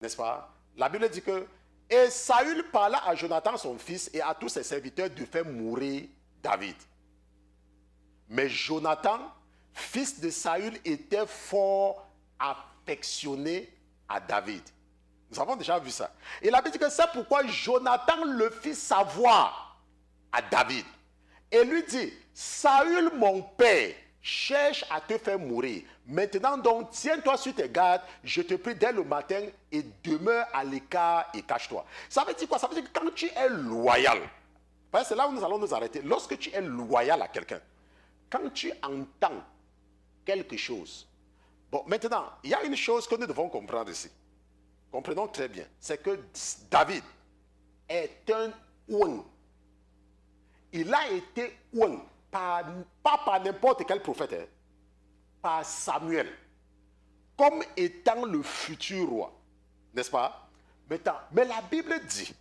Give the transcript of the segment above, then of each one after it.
N'est-ce pas? La Bible dit que et Saül parla à Jonathan son fils et à tous ses serviteurs de faire mourir David. Mais Jonathan, fils de Saül, était fort affectionné à David. Nous avons déjà vu ça. Et la Bible dit que c'est pourquoi Jonathan le fit savoir à David. Et lui dit, Saül mon père cherche à te faire mourir. Maintenant donc, tiens-toi sur tes gardes, je te prie dès le matin et demeure à l'écart et cache-toi. Ça veut dire quoi? Ça veut dire que quand tu es loyal, c'est là où nous allons nous arrêter. Lorsque tu es loyal à quelqu'un, quand tu entends quelque chose, bon, maintenant, il y a une chose que nous devons comprendre ici. Comprenons très bien. C'est que David est un ouin. Il a été ouin, pas par n'importe quel prophète, hein, par Samuel, comme étant le futur roi. N'est-ce pas? Mais la Bible dit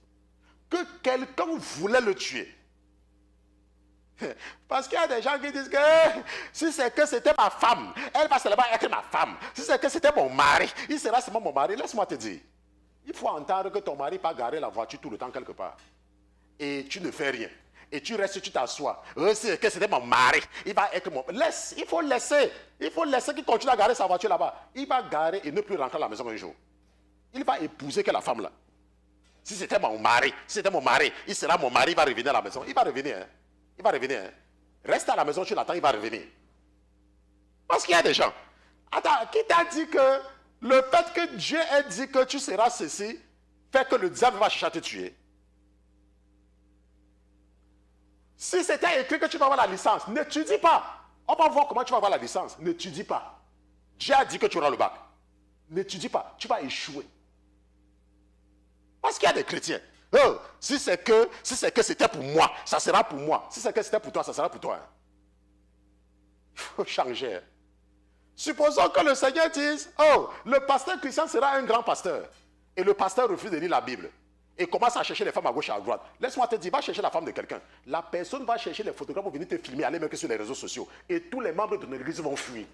que quelqu'un voulait le tuer. Parce qu'il y a des gens qui disent que si c'est que c'était ma femme, elle va seulement être ma femme. Si c'est que c'était mon mari, il sera seulement mon mari. Laisse-moi te dire, il faut entendre que ton mari pas garer la voiture tout le temps quelque part. Et tu ne fais rien. Et tu restes, tu t'assois. C'est que c'était mon mari, il va être mon... Laisse, il faut laisser qu'il continue à garer sa voiture là-bas. Il va garer et ne plus rentrer à la maison un jour. Il va épouser que la femme là. Si c'était mon mari, il sera mon mari, il va revenir à la maison. Il va revenir, hein. Il va revenir. Hein. Reste à la maison, tu l'attends, il va revenir. Parce qu'il y a des gens. Attends, qui t'a dit que le fait que Dieu ait dit que tu seras ceci, fait que le diable va chercher à te tuer? Si c'était écrit que tu vas avoir la licence, n'étudie pas. On va voir comment tu vas avoir la licence. N'étudie pas. Dieu a dit que tu auras le bac. N'étudie pas. Tu vas échouer. Parce qu'il y a des chrétiens. Oh, si c'est que c'était pour moi, ça sera pour moi. Si c'est que c'était pour toi, ça sera pour toi. Hein. Il faut changer. Hein. Supposons que le Seigneur dise, oh, le pasteur Christian sera un grand pasteur. Et le pasteur refuse de lire la Bible. Et commence à chercher les femmes à gauche et à droite. Laisse-moi te dire, va chercher la femme de quelqu'un. La personne va chercher les photographes pour venir te filmer, aller même que sur les réseaux sociaux. Et tous les membres de ton église vont fuir.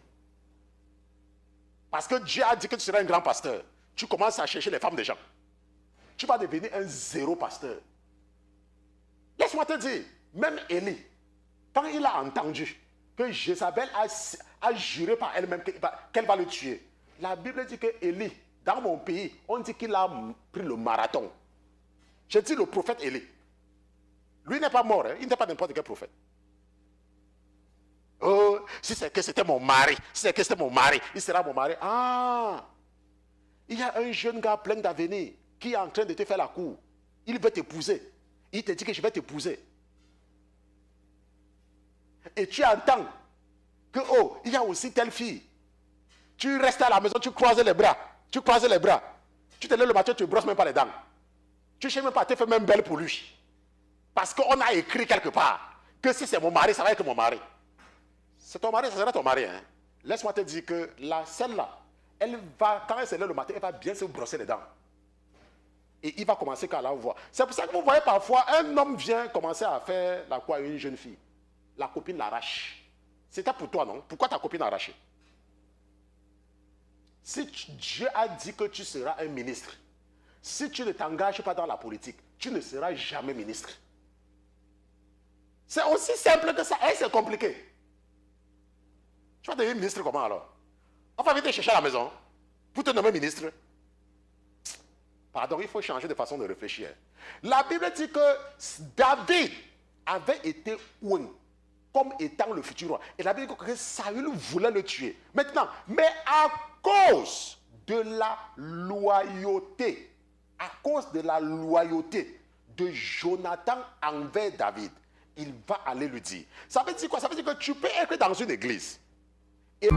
Parce que Dieu a dit que tu seras un grand pasteur. Tu commences à chercher les femmes des gens. Tu vas devenir un zéro pasteur. Laisse-moi te dire, même Élie, quand il a entendu que Jézabel a juré par elle-même qu'elle va le tuer, la Bible dit que Élie, dans mon pays, on dit qu'il a pris le marathon. J'ai dit le prophète Élie. Lui n'est pas mort, hein? Il n'est pas n'importe quel prophète. Oh, si c'est que c'était mon mari, il sera mon mari. Ah, il y a un jeune gars plein d'avenir qui est en train de te faire la cour. Il veut t'épouser. Il te dit que je vais t'épouser. Et tu entends que, oh, il y a aussi telle fille. Tu restes à la maison, tu croises les bras. Tu te lèves le matin, tu ne brosses même pas les dents. Tu ne cherches même pas, tu fais même belle pour lui. Parce qu'on a écrit quelque part que si c'est mon mari, ça va être mon mari. C'est ton mari, ça sera ton mari. Hein? Laisse-moi te dire que celle-là, elle va, quand elle se lève le matin, elle va bien se brosser les dents. Et il va commencer qu'à la voir. C'est pour ça que vous voyez parfois, un homme vient commencer à faire la quoi à une jeune fille. La copine l'arrache. C'était pour toi, non? Pourquoi ta copine a arraché? Si Dieu a dit que tu seras un ministre, si tu ne t'engages pas dans la politique, tu ne seras jamais ministre. C'est aussi simple que ça. Et c'est compliqué. Tu vas devenir ministre comment alors? On va venir te chercher à la maison pour te nommer ministre. Pardon, il faut changer de façon de réfléchir. La Bible dit que David avait été ouin comme étant le futur roi. Et la Bible dit que Saül voulait le tuer. Maintenant, mais à cause de la loyauté, de Jonathan envers David, il va aller lui dire. Ça veut dire quoi? Ça veut dire que tu peux être dans une église. Et